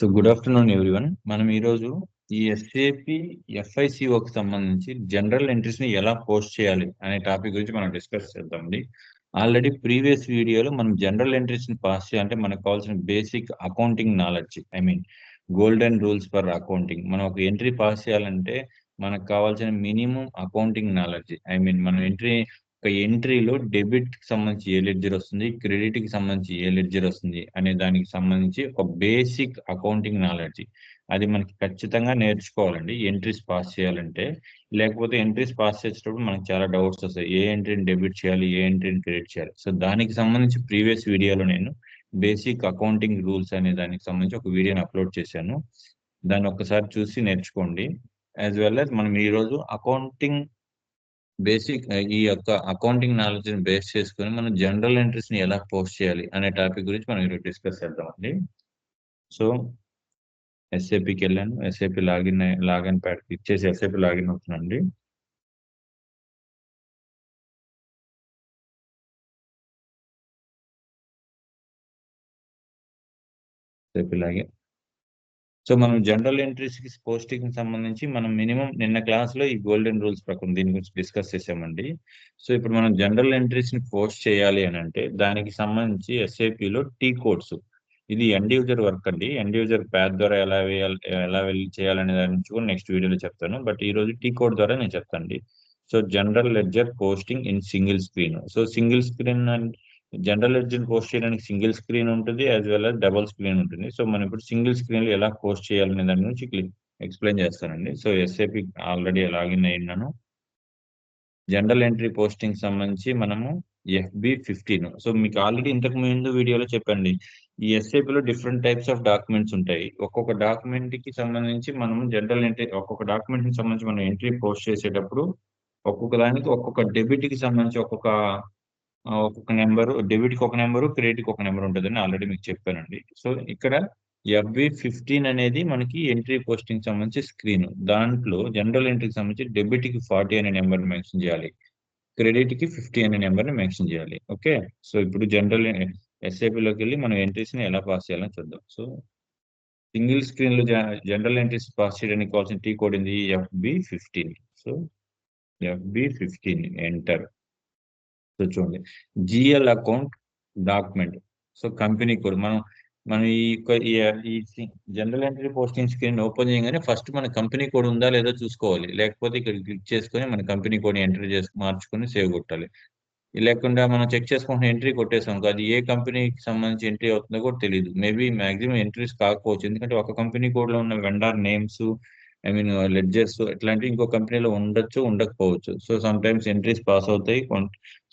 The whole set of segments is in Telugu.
So good afternoon everyone. మనం ఈరోజు ఈ ఎస్ఏపి ఎఫ్ఐసిఓకి సంబంధించి జనరల్ ఎంట్రీస్ ని ఎలా పోస్ట్ చేయాలి అనే టాపిక్ గురించి మనం డిస్కస్ చేద్దామండి. ఆల్రెడీ ప్రీవియస్ వీడియోలో మనం జనరల్ ఎంట్రీస్ ని పాస్ చేయాలంటే మనకు కావాల్సిన basic accounting knowledge, golden rules for accounting. మనం ఒక ఎంట్రీ పాస్ చేయాలంటే మనకు కావాల్సిన మినిమం అకౌంటింగ్ నాలెడ్జ్. మనం ఒక ఎంట్రీలో డెబిట్ కి సంబంధించి ఏ లెడ్జర్ వస్తుంది, క్రెడిట్ కి సంబంధించి ఏ లెడ్జర్ వస్తుంది అనే దానికి సంబంధించి ఒక బేసిక్ అకౌంటింగ్ నాలెడ్జ్ అది మనకి ఖచ్చితంగా నేర్చుకోవాలండి ఎంట్రీస్ పాస్ చేయాలంటే. లేకపోతే ఎంట్రీస్ పాస్ చేసేటప్పుడు మనకు చాలా డౌట్స్ వస్తాయి, ఏ ఎంట్రీని డెబిట్ చేయాలి, ఏ ఎంట్రీని క్రెడిట్ చేయాలి. సో దానికి సంబంధించి ప్రీవియస్ వీడియోలో నేను బేసిక్ అకౌంటింగ్ రూల్స్ అనే దానికి సంబంధించి ఒక వీడియోని అప్లోడ్ చేశాను. దాన్ని ఒక్కసారి చూసి నేర్చుకోండి. యాజ్ వెల్ యాజ్ మనం ఈరోజు అకౌంటింగ్ బేసిక్ ఈ యొక్క అకౌంటింగ్ నాలెడ్జ్ ని బేస్ చేసుకొని మనం జనరల్ ఎంట్రీస్ ని ఎలా పోస్ట్ చేయాలి అనే టాపిక్ గురించి మనం ఈరోజు డిస్కస్ చేద్దామండి. సో ఎస్ఏపికి వెళ్ళాను, ఎస్ఏపి లాగిన్ ప్యాడ్ క్లిక్ చేసి ఎస్ఏపి లాగిన్ అవుతున్నాండి. SAP login. సో మనం జనరల్ ఎంట్రీస్ కి పోస్టింగ్ సంబంధించి మనం మినిమం నిన్న క్లాస్ లో ఈ గోల్డెన్ రూల్స్ ప్రకారం దీని గురించి డిస్కస్ చేసామండి. సో ఇప్పుడు మనం జనరల్ ఎంట్రీస్ ని పోస్ట్ చేయాలి అని అంటే దానికి సంబంధించి ఎస్ఏపిలో టీ కోడ్స్, ఇది ఎండ్ యూజర్ వర్క్ అండి. ఎండ్ యూజర్ ప్యాడ్ ద్వారా ఎలా వేయాలి, ఎలా వెళ్ళి చేయాలనే దాని నుంచి కూడా నెక్స్ట్ వీడియోలో చెప్తాను. బట్ ఈ రోజు టీ కోడ్ ద్వారా నేను చెప్తానండి. So general ledger posting in single screen. So single screen general ledger post చేయడానికి సింగిల్ స్క్రీన్ ఉంటుంది, as well as double screen ఉంటుంది. సో మనం ఇప్పుడు సింగిల్ స్క్రీన్ లో ఎలా పోస్ట్ చేయాలనే దాని గురించి ఎక్స్ప్లెయిన్ చేస్తానండి. సో ఎస్ఏపి ఆల్రెడీ లాగిన్ అయినాను. జనరల్ ఎంట్రీ పోస్టింగ్ సంబంధించి మనము FB15. సో మీకు ఆల్రెడీ ఇంతకు ముందు వీడియోలో చెప్పండి, ఈ ఎస్ఏపిలో డిఫరెంట్ టైప్స్ ఆఫ్ డాక్యుమెంట్స్ ఉంటాయి. ఒక్కొక్క డాక్యుమెంట్ కి సంబంధించి మనము జనరల్ ఎంట్రీ, ఒక్కొక్క డాక్యుమెంట్ కి సంబంధించి మనం ఎంట్రీ పోస్ట్ చేసేటప్పుడు ఒక్కొక్క దానికి ఒక్కొక్క డెబిట్ కి సంబంధించి ఒక్కొక్క నెంబరు, డెబిట్ కి ఒక నెంబరు, క్రెడిట్ కి ఒక నెంబర్ ఉంటుందని ఆల్రెడీ మీకు చెప్పానండి. సో ఇక్కడ FB15 అనేది మనకి ఎంట్రీ పోస్టింగ్ సంబంధించి స్క్రీన్. దాంట్లో జనరల్ ఎంట్రీకి సంబంధించి డెబిట్ కి 40 అనే నెంబర్ మెన్షన్ చేయాలి, క్రెడిట్ కి 50 అనే నెంబర్ ని మెన్షన్ చేయాలి. ఓకే. సో ఇప్పుడు జనరల్ ఎస్ఏపి లోకి వెళ్ళి మనం ఎంట్రీస్ ని ఎలా పాస్ చేయాలని చూద్దాం. సో సింగిల్ స్క్రీన్ లో జనరల్ ఎంట్రీస్ పాస్ చేయడానికి కావాల్సిన టీ కోడ్ ఏంది? FB15. So FB15 enter. So చూడండి, GL account document. So company code మనం మనం ఈ general entry posting screen open చేయగానే ఫస్ట్ మన కంపెనీ కోడ్ ఉందా లేదా చూసుకోవాలి. లేకపోతే ఇక్కడ క్లిక్ చేసుకొని మన కంపెనీ కోడ్ ఎంటర్ చేసి మార్చుకొని సేవ్ కొట్టాలి. లేకుండా మనం చెక్ చేసుకుంటే ఎంట్రీ కొట్టేసాం, అది ఏ కంపెనీకి సంబంధించి ఎంట్రీ అవుతుందో కూడా తెలియదు. మేబీ మాక్సిమం ఎంట్రీస్ కాకపోవచ్చు, ఎందుకంటే ఒక కంపెనీ కోడ్ లో ఉన్న వెండర్ నేమ్స్, లెడ్జర్స్ ఇట్లాంటివి ఇంకో కంపెనీలో ఉండొచ్చు, ఉండకపోవచ్చు. So some times entries pass అవుతాయి,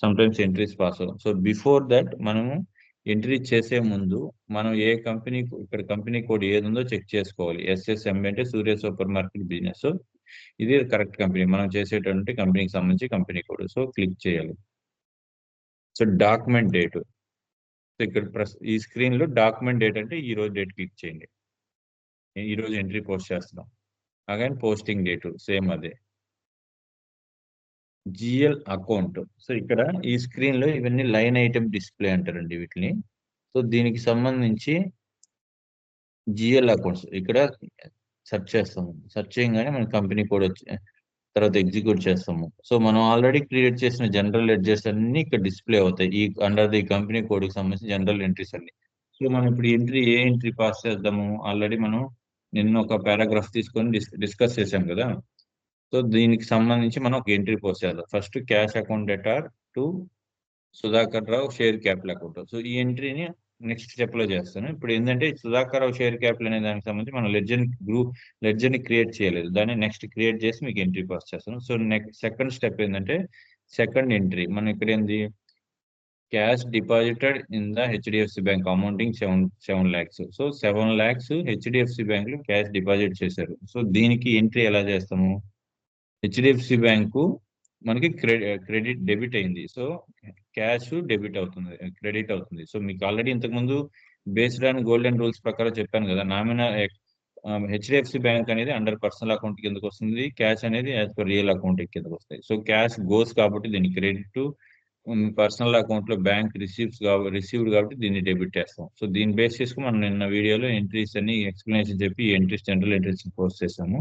సమ్ టైమ్స్ ఎంట్రీస్ పాస్ అవుతాయి. సో బిఫోర్ దట్ మనము ఎంట్రీ చేసే ముందు మనం ఏ కంపెనీ, ఇక్కడ కంపెనీ కోడ్ ఏది ఉందో చెక్ చేసుకోవాలి. SSM అంటే సూర్య సూపర్ మార్కెట్ బిజినెస్. సో ఇది కరెక్ట్ కంపెనీ, మనం చేసేటువంటి కంపెనీకి సంబంధించి కంపెనీ కోడ్. సో క్లిక్ చేయాలి. So document date. సో ఇక్కడ ఈ స్క్రీన్ లో డాక్యుమెంట్ డేట్ అంటే ఈ రోజు డేట్ క్లిక్ చేయండి. ఈ రోజు ఎంట్రీ పోస్ట్ చేస్తున్నాం. అగైన్ పోస్టింగ్ డేట్ సేమ్ అదే. GL account. సో ఇక్కడ ఈ స్క్రీన్ లో ఇవన్నీ లైన్ ఐటమ్ డిస్ప్లే అంటారండి వీటిని. సో దీనికి సంబంధించి జిఎల్ అకౌంట్స్ ఇక్కడ సెర్చ్ చేస్తాము. సెర్చ్ చేయగానే మన కంపెనీ కోడ్ వచ్చి తర్వాత ఎగ్జిక్యూట్ చేస్తాము. సో మనం ఆల్రెడీ క్రియేట్ చేసిన జనరల్ లెడ్జర్స్ అన్ని ఇక్కడ డిస్ప్లే అవుతాయి ఈ అండర్ ది కంపెనీ కోడ్ కి సంబంధించి జనరల్ ఎంట్రీస్ అన్ని. సో మనం ఇప్పుడు ఏ ఎంట్రీ పాస్ చేద్దాము? ఆల్రెడీ మనం నిన్న ఒక పారాగ్రాఫ్ తీసుకొని డిస్కస్ చేసాం కదా. సో దీనికి సంబంధించి మనం ఒక ఎంట్రీ పోస్ట్ చేద్దాం. First cash account debtor to Sudhakar Rao share capital account. So ఈ ఎంట్రీని నెక్స్ట్ స్టెప్ లో చేస్తాను. ఇప్పుడు ఏంటంటే సుధాకర్ రావు షేర్ క్యాపిటల్ అనే దానికి సంబంధించి మనం లెడ్జర్ ని క్రియేట్ చేయలేదు, దాన్ని నెక్స్ట్ క్రియేట్ చేసి మీకు ఎంట్రీ పాస్ చేస్తాను. సో నెక్స్ట్ సెకండ్ స్టెప్ ఏంటంటే సెకండ్ ఎంట్రీ మనం ఇక్కడ ఏంది, cash deposited in the HDFC bank amounting 7 lakhs. So 7 lakhs HDFC bank లో క్యాష్ డిపాజిట్ చేశారు. సో దీనికి ఎంట్రీ ఎలా చేస్తాము? హెచ్డిఎఫ్సి బ్యాంకు మనకి క్రెడిట్ డెబిట్ అయింది. సో క్యాష్ డెబిట్ అవుతుంది, క్రెడిట్ అవుతుంది. సో మీకు ఆల్రెడీ ఇంతకుముందు బేస్డ్ ఆన్ గోల్డెన్ రూల్స్ ప్రకారం చెప్పాను కదా, హెచ్డిఎఫ్సి బ్యాంక్ అనేది అండర్ పర్సనల్ అకౌంట్ కిందకి వస్తుంది, క్యాష్ అనేది యాజ్ పర్ రియల్ అకౌంట్ కిందకి వస్తాయి. సో క్యాష్ గోస్ కాబట్టి దీని క్రెడిట్ పర్సనల్ అకౌంట్ లో బ్యాంక్ రిసీవ్డ్ కాబట్టి దీన్ని డెబిట్ చేస్తాం. సో దీన్ని బేస్ చేసుకుని మనం నిన్న వీడియోలో ఎంట్రీస్ అని ఎక్స్ప్లెనేషన్ చెప్పి ఎంట్రీస్ జనరల్ ఎంట్రీస్ పోస్ట్ చేసాము.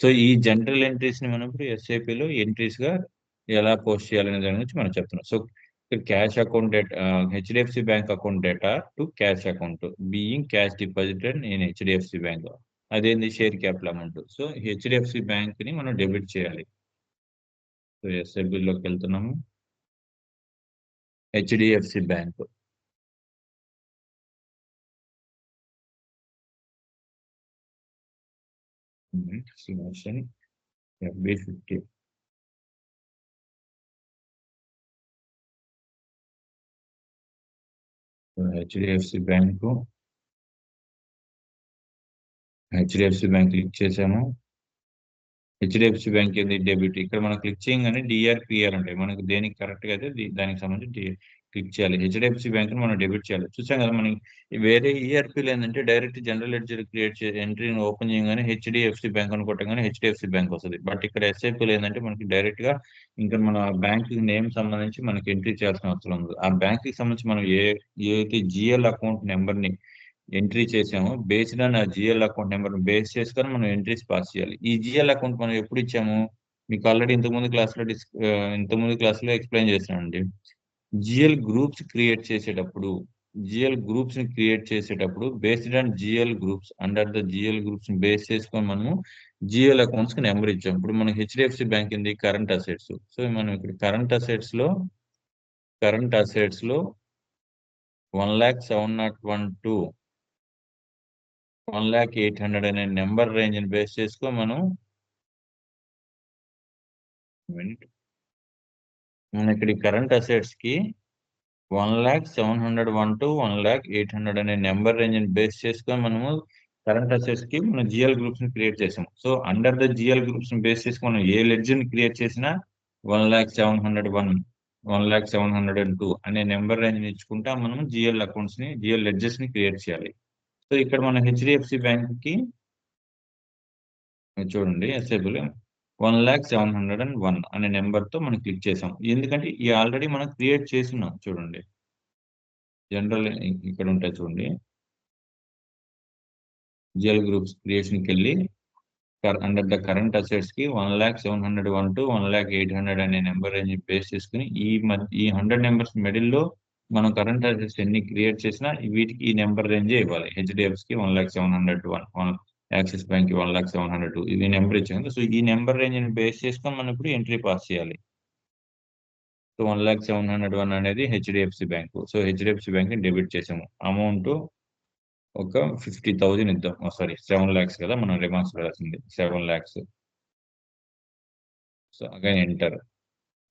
సో ఈ జనరల్ ఎంట్రీస్ ని మనం ఇప్పుడు SAP లో ఎంట్రీస్ గా ఎలా పోస్ట్ చేయాలనే దాని గురించి మనం చెప్తున్నాం. So cash account data, HDFC bank account data to cash account being cash deposited in HDFC bank. అదేంది share capital amount. So HDFC bank ని మనం డెబిట్ చేయాలి. సో SAP లోకి వెళ్తున్నాము. HDFC bank solution FB50. HDFC bank click చేసాము. HDFC బ్యాంక్ ఏంది డెబిట్. ఇక్కడ మనం క్లిక్ చేయగానే DRPR ఉంటాయి. మనకి దేనికి కరెక్ట్ గా అయితే దానికి సంబంధించి క్లిక్ చేయాలి. HDFC బ్యాంక్ మనం డెబిట్ చేయాలి. చూసాం కదా, మనం వేరే ERPలు ఏంటంటే డైరెక్ట్ జనరల్ లెడ్జర్ క్రియేట్ చేసి ఎంట్రీని ఓపెన్ చేయగానే HDFC బ్యాంక్ అని కొట్టగానే HDFC బ్యాంక్ వస్తుంది. బట్ ఇక్కడ SAPలు ఏంటంటే మనకి డైరెక్ట్ గా ఇంకా మన బ్యాంక్ నేమ్ సంబంధించి మనకి ఎంట్రీ చేయాల్సిన అవసరం ఉంది. ఆ బ్యాంక్ కి సంబంధించి మనం ఏదైతే GL అకౌంట్ నెంబర్ ని ఎంట్రీ చేసాము, బేస్డ్ ఆన్ ఆ GL అకౌంట్ నెంబర్ బేస్ చేసుకొని మనం ఎంట్రీస్ పాస్ చేయాలి. ఈ GL అకౌంట్ మనం ఎప్పుడు ఇచ్చాము, మీకు ఆల్రెడీ ఇంతకుముందు క్లాస్లో ఎక్స్ప్లెయిన్ చేశానండి. జిఎల్ గ్రూప్స్ క్రియేట్ చేసేటప్పుడు based on GL groups, under the GL groups base చేసుకొని మనము GL అకౌంట్స్ కి నెంబర్ ఇచ్చాం. ఇప్పుడు మనకి HDFC బ్యాంక్ ఉంది కరెంట్ అసెట్స్. సో మనం ఇక్కడ కరెంట్ అసెట్స్ లో 1,07,112 1,08,00,000 అనే నెంబర్ రేంజ్ ని బేస్ చేసుకొని మనం ఇక్కడ కరెంట్ అసెట్స్ కి 1,07,101 to 1,08,00,000 అనే నెంబర్ రేంజ్ ని బేస్ చేసుకొని మనము కరెంట్ అసెట్స్ కి మనం GL గ్రూప్స్ ని క్రియేట్ చేసాం. So under the GL groups ని బేస్ చేసుకొని మనం ఏ లెడ్జర్ ని క్రియేట్ చేసినా 1,07,101 1,07,102 అనే నెంబర్ రేంజ్ ని ఇచ్చుకుంటా మనం GL లెడ్జర్స్ ని క్రియేట్ చేయాలి. సో ఇక్కడ మన HDFC బ్యాంక్ కి చూడండి SAPలో 1,07,101 అనే నెంబర్ తో మనం క్లిక్ చేసాం. ఎందుకంటే ఈ ఆల్రెడీ మనం క్రియేట్ చేస్తున్నాం. చూడండి జనరల్ ఇక్కడ ఉంటాయి చూడండి, GL గ్రూప్స్ క్రియేషన్ కి వెళ్ళి అండర్ ద కరెంట్ అసెట్స్ కి 1,07,101 to 1,08,00,000 అనే నెంబర్ రేంజ్ బేస్ చేసుకుని ఈ 100 నెంబర్స్ మిడిల్ లో మనం కరెంట్ అసెట్స్ ఎన్ని క్రియేట్ చేసినా వీటికి ఈ నెంబర్ రేంజే ఇవ్వాలి. HDFC కి 1,07,101, యాక్సిస్ బ్యాంక్ కి 1,07,102 ఇది నెంబర్ ఇచ్చాము. సో ఈ నెంబర్ రేంజ్ ని బేస్ చేసుకొని మనం ఇప్పుడు ఎంట్రీ పాస్ చేయాలి. సో 1,07,101 అనేది HDFC bank. So HDFC bank ని డెబిట్ చేసాము. అమౌంట్ ఒక 50,000 ఇద్దాం. సారీ 7 lakhs కదా, మనం రిమార్క్స్ రాసింది 7 lakhs. So again enter.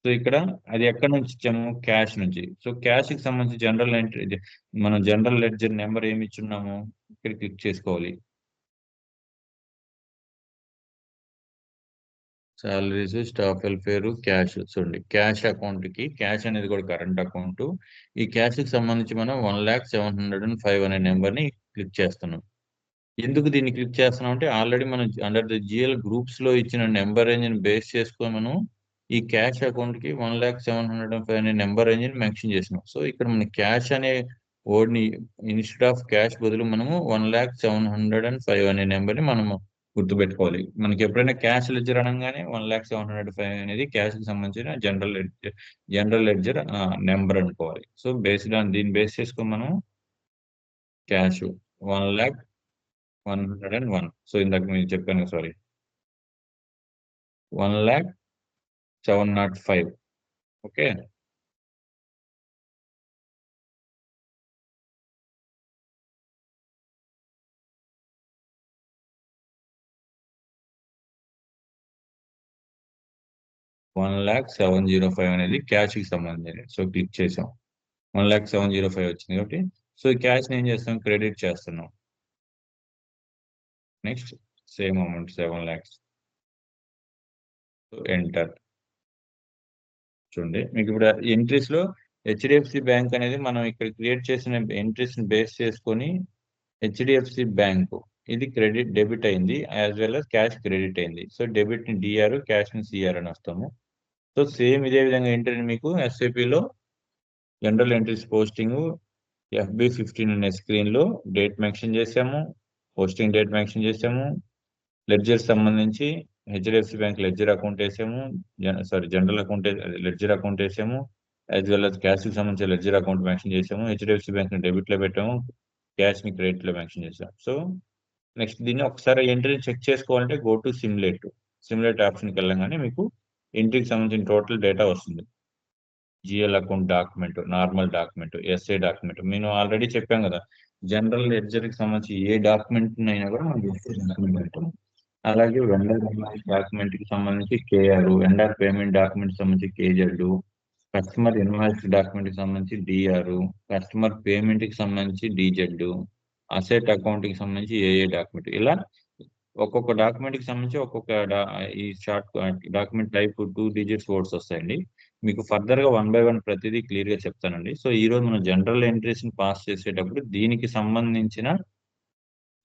So ఇక్కడ అది ఎక్కడి నుంచి ఇచ్చాము, క్యాష్ నుంచి. సో క్యాష్ కి సంబంధించి జనరల్ ఎంట్రీ మనం జనరల్ లెడ్జర్ నెంబర్ ఏమి ఇచ్చున్నాము ఇక్కడ క్లిక్ చేసుకోవాలి. Salaries, staff welfare, cash. చూడండి క్యాష్ అకౌంట్ కి, క్యాష్ అనేది కూడా కరెంట్ అకౌంట్. ఈ క్యాష్ కి సంబంధించి మనం 1,07,105 అనే నెంబర్ ని క్లిక్ చేస్తున్నాం. ఎందుకు దీన్ని క్లిక్ చేస్తున్నాం అంటే ఆల్రెడీ మనం అండర్ ద GL గ్రూప్స్ లో ఇచ్చిన నెంబర్ రేంజ్ ని బేస్ చేసుకొని మనం ఈ క్యాష్ అకౌంట్ కి 1,07,105 అనే నెంబర్ రేంజ్ ని మెన్షన్ చేసినాం. సో ఇక్కడ మన క్యాష్ అనే వర్డ్ ని ఇన్స్టెడ్ ఆఫ్ క్యాష్ బదులు మనము 1,07,105 అనే నెంబర్ ని మనము గుర్తుపెట్టుకోవాలి. మనకి ఎప్పుడైనా క్యాష్ లెడ్జర్ అనగానే 1,07,105 అనేది క్యాష్ కి సంబంధించిన జనరల్ లెడ్జర్ నెంబర్ అనుకోవాలి. సో బేస్డ్ ఆన్ దీన్ని బేస్ చేసుకొని మనం క్యాష్ 1,01,101. సో ఇందాక మీరు చెప్పాను, సారీ 1,07,105. ఓకే, $1,07,05 అనేది క్యాష్ కి సంబంధించి. సో క్లిక్ చేసాం, 1,07,05 వచ్చింది కాబట్టి సో ఈ క్యాష్ ని ఏం చేస్తాం, క్రెడిట్ చేస్తున్నాం. Next same amount 7 lakhs. So enter. చూడండి మీకు ఇప్పుడు ఎంట్రీస్ లో HDFC బ్యాంక్ అనేది మనం ఇక్కడ క్రియేట్ చేసిన ఎంట్రీస్ ని బేస్ చేసుకొని HDFC బ్యాంక్ ఇది డెబిట్ అయింది, as well as cash credit అయింది. సో డెబిట్ ని DR, క్యాష్ ని CR అని వస్తాము. సో సేమ్ ఇదే విధంగా ఎంట్రీ మీకు SAP లో జనరల్ ఎంట్రీస్ పోస్టింగ్ FB15 అనే స్క్రీన్ లో డేట్ మెన్షన్ చేసాము, పోస్టింగ్ డేట్ మెన్షన్ చేసాము, లెడ్జర్ సంబంధించి HDFC బ్యాంక్ లెడ్జర్ అకౌంట్ వేసాము, జనరల్ అకౌంట్ లెడ్జర్ అకౌంట్ వేసాము, యాజ్ వెల్ as క్యాష్ కి సంబంధించి లెడ్జర్ అకౌంట్ మెన్షన్ చేసాము, HDFC బ్యాంక్ ని డెబిట్ లో పెట్టాము, క్యాష్ ని క్రెడిట్ లో మెన్షన్ చేసాము. సో నెక్స్ట్ దీన్ని ఒకసారి ఎంట్రీ చెక్ చేసుకోవాలంటే గో టు సిమ్యులేట్ ఆప్షన్కి వెళ్ళగానే మీకు ఎంట్రీకి సంబంధించిన టోటల్ డేటా వస్తుంది. GL account document, normal document, SA document. నేను ఆల్రెడీ చెప్పాం కదా, జనరల్ లెడ్జర్ కి సంబంధించి ఏ డాక్యుమెంట్ అయినా కూడా మనం SA డాక్యుమెంట్ అంటాం. అలాగే వెండర్ ఇన్వాయిస్ డాక్యుమెంట్ కి సంబంధించి KR, వెండర్ పేమెంట్ డాక్యుమెంట్ సంబంధించి KZ, కస్టమర్ ఇన్వాయిస్ డాక్యుమెంట్ కి సంబంధించి DR, కస్టమర్ పేమెంట్ కి సంబంధించి DZ, అసెట్ అకౌంట్ కి సంబంధించి AA డాక్యుమెంట్. ఇలా ఒక్కొక్క డాక్యుమెంట్ కి సంబంధించి ఒక్కొక్క ఈ short document type 2 digits words వస్తాయండి. మీకు ఫర్దర్ గా 1 by 1 ప్రతిదీ క్లియర్ గా చెప్తానండి. సో ఈ రోజు మనం జనరల్ ఎంట్రీస్ ని పాస్ చేసేటప్పుడు దీనికి సంబంధించిన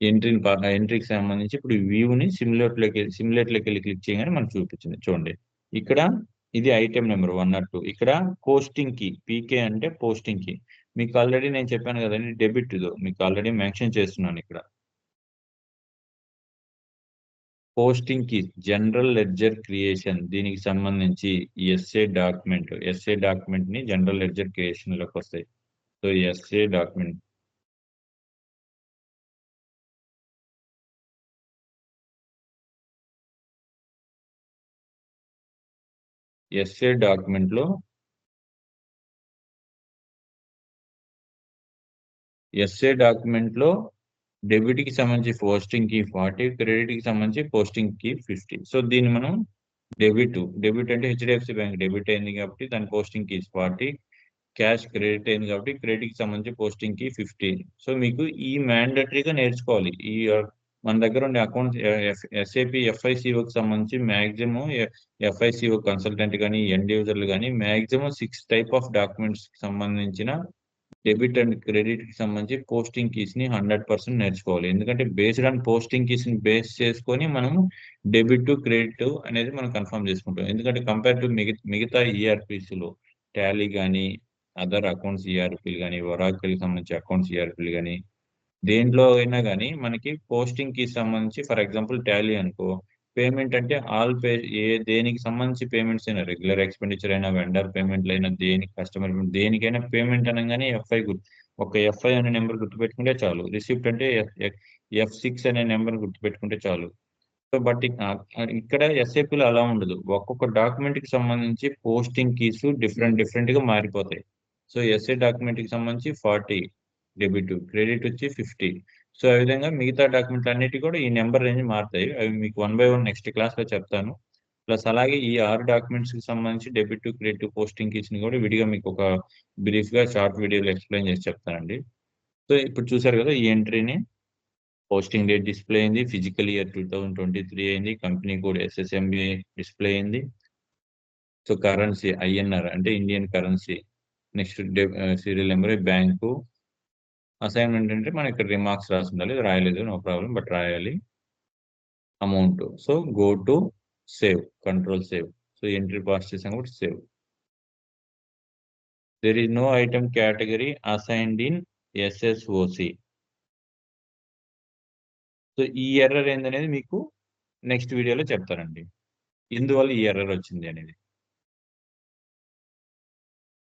ఎంట్రీకి సంబంధించి ఇప్పుడు వ్యూని సిమ్యులేట్ లోకి వెళ్ళి క్లిక్ చేయగానే మనకు చూపించింది. చూడండి ఇక్కడ ఇది ఐటెం నెంబర్ 1 or 2. ఇక్కడ పోస్టింగ్ కి PK అంటే పోస్టింగ్ కి. మీకు ఆల్రెడీ నేను చెప్పాను కదండి, డెబిట్ మీకు ఆల్రెడీ మెన్షన్ చేస్తున్నాను. ఇక్కడ పోస్టింగ్ కి జనరల్ లెడ్జర్ క్రియేషన్, దీనికి సంబంధించి SA డాక్యుమెంట్ ని జనరల్ లెడ్జర్ క్రియేషన్ లోకి వస్తాయి. సో SA డాక్యుమెంట్ లో డెబిట్ కి సంబంధించి పోస్టింగ్ కి 40, క్రెడిట్ కి సంబంధించి పోస్టింగ్ కి 50. సో దీన్ని మనం డెబిట్ అంటే HDFC బ్యాంక్ డెబిట్ అయింది కాబట్టి దాని పోస్టింగ్ కి 40, క్యాష్ క్రెడిట్ అయింది కాబట్టి క్రెడిట్ కి సంబంధించి పోస్టింగ్ కి 50. సో మీకు ఈ మ్యాండటరీగా నేర్చుకోవాలి. ఈ మన దగ్గర ఉండే అకౌంట్స్ SAP FICO కి సంబంధించి మ్యాక్సిమం FICO కన్సల్టెంట్ కానీ ఎండ్ యూజర్లు కానీ మ్యాక్సిమం 6 టైప్ ఆఫ్ డాక్యుమెంట్స్ కి సంబంధించిన డెబిట్ అండ్ క్రెడిట్ కి సంబంధించి పోస్టింగ్ కీస్ ని 100% నేర్చుకోవాలి. ఎందుకంటే బేస్డ్ ఆన్ పోస్టింగ్ కీస్ ని బేస్ చేసుకొని మనం డెబిట్ క్రెడిట్ అనేది మనం కన్ఫర్మ్ చేసుకుంటాం. ఎందుకంటే కంపేర్ టు మిగతా ERPs లో టాలీ కానీ అదర్ అకౌంట్స్ ERPలు కానీ ఒరాకిల్ సంబంధించి అకౌంట్స్ ERPలు కానీ దేంట్లో అయినా కానీ మనకి పోస్టింగ్ కి సంబంధించి ఫర్ ఎగ్జాంపుల్ టాలీ అనుకో, పేమెంట్ అంటే దేనికి సంబంధించి పేమెంట్స్ అయినా రెగ్యులర్ ఎక్స్పెండిచర్ అయినా వెండర్ పేమెంట్లు అయినా కస్టమర్ దేనికైనా పేమెంట్ అనగానే ఒక FI అనే నెంబర్ గుర్తుపెట్టుకుంటే చాలు. రిసిప్ట్ అంటే F6 అనే నెంబర్ గుర్తుపెట్టుకుంటే చాలు. సో బట్ ఇక్కడ SAPలో అలా ఉండదు. ఒక్కొక్క డాక్యుమెంట్ కి సంబంధించి పోస్టింగ్ కీస్ డిఫరెంట్ గా మారిపోతాయి. సో SA డాక్యుమెంట్ కి సంబంధించి 40 డెబిట్, క్రెడిట్ వచ్చి 50. సో ఆ విధంగా మిగతా డాక్యుమెంట్లు అన్నిటి కూడా ఈ నెంబర్ రేంజ్ మారుతాయి. అవి మీకు 1 by 1 నెక్స్ట్ క్లాస్ లో చెప్తాను. ప్లస్ అలాగే ఈ 6 డాక్యుమెంట్స్ కి సంబంధించి డెబిట్, క్రెడిట్, పోస్టింగ్ కీస్ ని కూడా విడిగా మీకు ఒక బ్రీఫ్ గా షార్ట్ వీడియోలో ఎక్స్ప్లెయిన్ చేసి చెప్తానండి. సో ఇప్పుడు చూసారు కదా, ఈ ఎంట్రీని పోస్టింగ్ డేట్ డిస్ప్లే అయింది, ఫిజికల్ ఇయర్ 2023 అయింది, కంపెనీ కోడ్ SSMB డిస్ప్లే అయింది. సో కరెన్సీ INR అంటే Indian currency, next serial number, bank, assignment అంటే మనం ఇక్కడ రిమార్క్స్ రాసి ఉండాలి, రాయలేదు నో ప్రాబ్లం బట్ రాయాలి, amount. So go to save, control save. So entry pass చేసాం కాబట్టి save. There is no item category assigned in SSOC. So ఈ ఎర్రర్ ఏందనేది మీకు నెక్స్ట్ వీడియోలో చెప్తానండి, ఇందువల్ల ఈ ఎర్రర్ వచ్చింది అనేది.